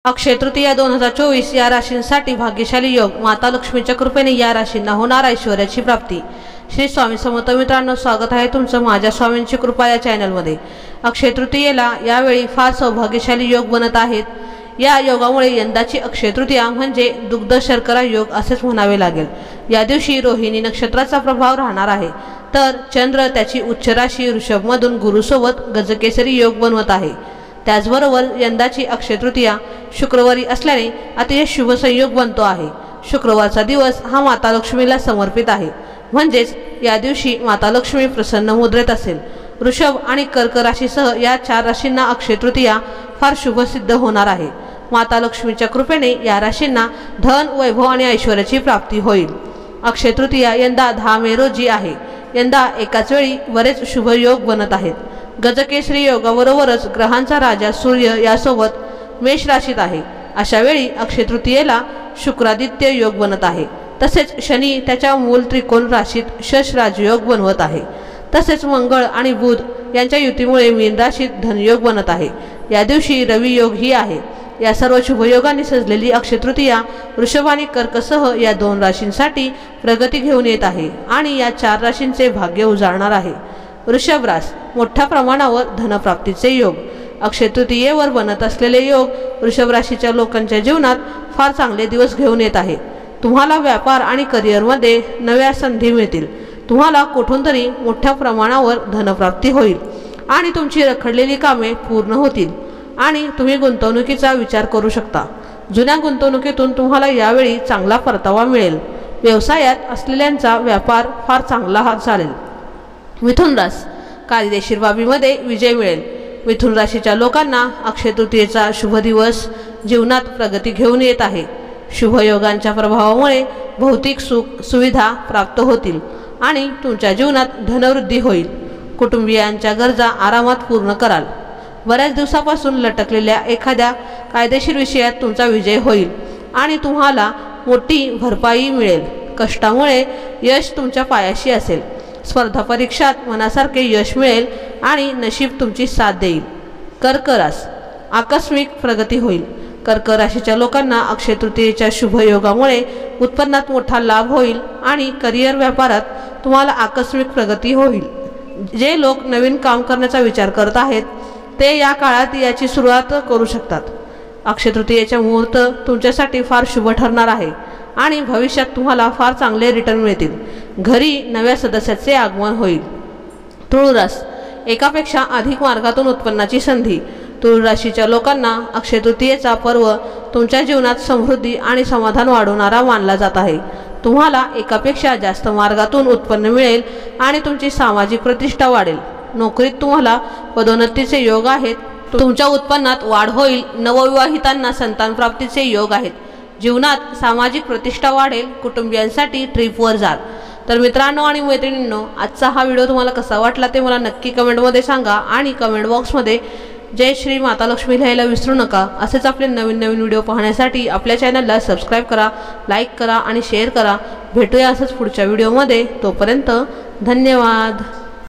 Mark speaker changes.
Speaker 1: अक्षय तृतीया 2024 या राशींसाठी भाग्यशाली योग। माता लक्ष्मीच्या कृपेने या राशींना होणार ऐश्वर्याची प्राप्ती। श्री स्वामी समर्थ मित्रांनो, स्वागत आहे तुमचं माझ्या स्वामींची कृपा या चॅनलमध्ये। अक्षय तृतीयेला यावेळी फार सौभाग्यशाली योग बनत आहेत। या योगामुळे यंदाची अक्षय तृतीया म्हणजे दुग्ध शर्करा योग असेच म्हणावे लागेल। या दिवशी रोहिणी नक्षत्राचा प्रभाव राहणार आहे, तर चंद्र त्याची उच्च राशी वृषभमधून गुरुसोबत गजकेसरी योग बनवत आहे। त्याचबरोबर यंदाची अक्षय तृतीया शुक्रवारी असल्याने अतिशय शुभ संयोग बनतो आहे। शुक्रवारचा दिवस हा माता लक्ष्मीला समर्पित आहे, म्हणजेच या दिवशी माता लक्ष्मी प्रसन्न मुद्रेत असेल। वृषभ आणि कर्क राशीसह या 4 राशींना अक्षय तृतीया फार शुभ सिद्ध होणार आहे। माता लक्ष्मीच्या कृपेने या राशींना धन, वैभव आणि ऐश्वर्याची प्राप्ती होईल। अक्षय तृतीया यंदा 10 मे रोजी आहे। यंदा एकाच वेळी बरेच शुभ योग बनत आहेत। गजकेसरी योगाबरोबरच ग्रहांचा राजा सूर्य यासोबत मेष राशीत आहे। अशा वेळी अक्षय तृतीयेला शुक्रादित्य योग बनत आहे। तसेच शनी त्याच्या मूल त्रिकोण राशीत शश राजयोग बनवत आहे। तसेच मंगळ आणि बुध यांच्या युतीमुळे मीन राशीत धनयोग बनत आहे। या दिवशी रवी योग ही आहे। या सर्व शुभयोगांनी सजलेली अक्षय तृतीया वृषभ आणि कर्कसह या 2 राशींसाठी प्रगती घेऊन येत आहे आणि या 4 राशींचे भाग्य उजाळणार आहे। वृषभ रास मोठ्या प्रमाणावर धनप्राप्तीचे योग। अक्षय तृतीयेवर बनत असलेले योग वृषभ राशीच्या लोकांच्या जीवनात फार चांगले दिवस घेऊन येत आहे। तुम्हाला व्यापार आणि करिअरमध्ये नव्या संधी मिळतील। तुम्हाला कुठून तरी मोठ्या प्रमाणावर धनप्राप्ती होईल आणि तुमची रखडलेली कामे पूर्ण होतील आणि तुम्ही गुंतवणुकीचा विचार करू शकता। जुन्या गुंतवणुकीतून तुम्हाला यावेळी चांगला परतावा मिळेल। व्यवसायात असलेल्यांचा व्यापार फार चांगला चालेल। मिथुन रास कायदेशीर बाबीमध्ये विजय मिळेल। मिथुन राशीच्या लोकांना अक्षय तृतीयेचा शुभ दिवस जीवनात प्रगती घेऊन येत आहे। शुभयोगांच्या प्रभावामुळे भौतिक सुख सुविधा प्राप्त होतील आणि तुमच्या जीवनात धनवृद्धी होईल। कुटुंबियांच्या गरजा आरामात पूर्ण कराल। बऱ्याच दिवसापासून लटकलेल्या एखाद्या कायदेशीर विषयात तुमचा विजय होईल आणि तुम्हाला मोठी भरपाई मिळेल। कष्टामुळे यश तुमच्या पायाशी असेल। स्पर्धा परीक्षात मनासारखे यश मिळेल आणि नशीब तुमची साथ देईल। कर्क रास आकस्मिक प्रगती होईल। कर्क राशीच्या लोकांना अक्षय तृतीयेच्या शुभयोगामुळे उत्पन्नात मोठा लाभ होईल आणि करिअर व्यापारात तुम्हाला आकस्मिक प्रगती होईल। जे लोक नवीन काम करण्याचा विचार करत आहेत ते या काळात याची सुरुवात करू शकतात। अक्षय तृतीयेचा मुहूर्त तुमच्यासाठी फार शुभ ठरणार आहे आणि भविष्यात तुम्हाला फार चांगले रिटर्न मिळतील। घरी नव्या सदस्याचे आगमन होईल। तुळ रास एकापेक्षा अधिक मार्गातून उत्पन्नाची संधी। तुळ राशीच्या लोकांना अक्षय तृतीयेचा पर्व तुमच्या जीवनात समृद्धी आणि समाधान वाढवणारा मानला जात आहे। तुम्हाला एकापेक्षा जास्त मार्गातून उत्पन्न मिळेल आणि तुमची सामाजिक प्रतिष्ठा वाढेल। नोकरीत तुम्हाला पदोन्नतीचे योग आहेत। तुमच्या उत्पन्नात वाढ होईल। नवविवाहितांना संतान प्राप्तीचे योग आहेत। जीवनात सामाजिक प्रतिष्ठा वाढेल। कुटुंबियांसाठी ट्रिपवर जाल। तर मित्रांनो आणि मैत्रिणींनो, आजचा हा व्हिडिओ तुम्हाला कसा वाटला ते मला नक्की कमेंटमध्ये सांगा आणि कमेंट बॉक्समध्ये जय श्री माता लक्ष्मी लिहायला विसरू नका। असेच आपले नवीन व्हिडिओ पाहण्यासाठी आपल्या चॅनलला सबस्क्राईब करा, लाईक करा आणि शेअर करा। भेटूया असंच पुढच्या व्हिडिओमध्ये। तोपर्यंत धन्यवाद।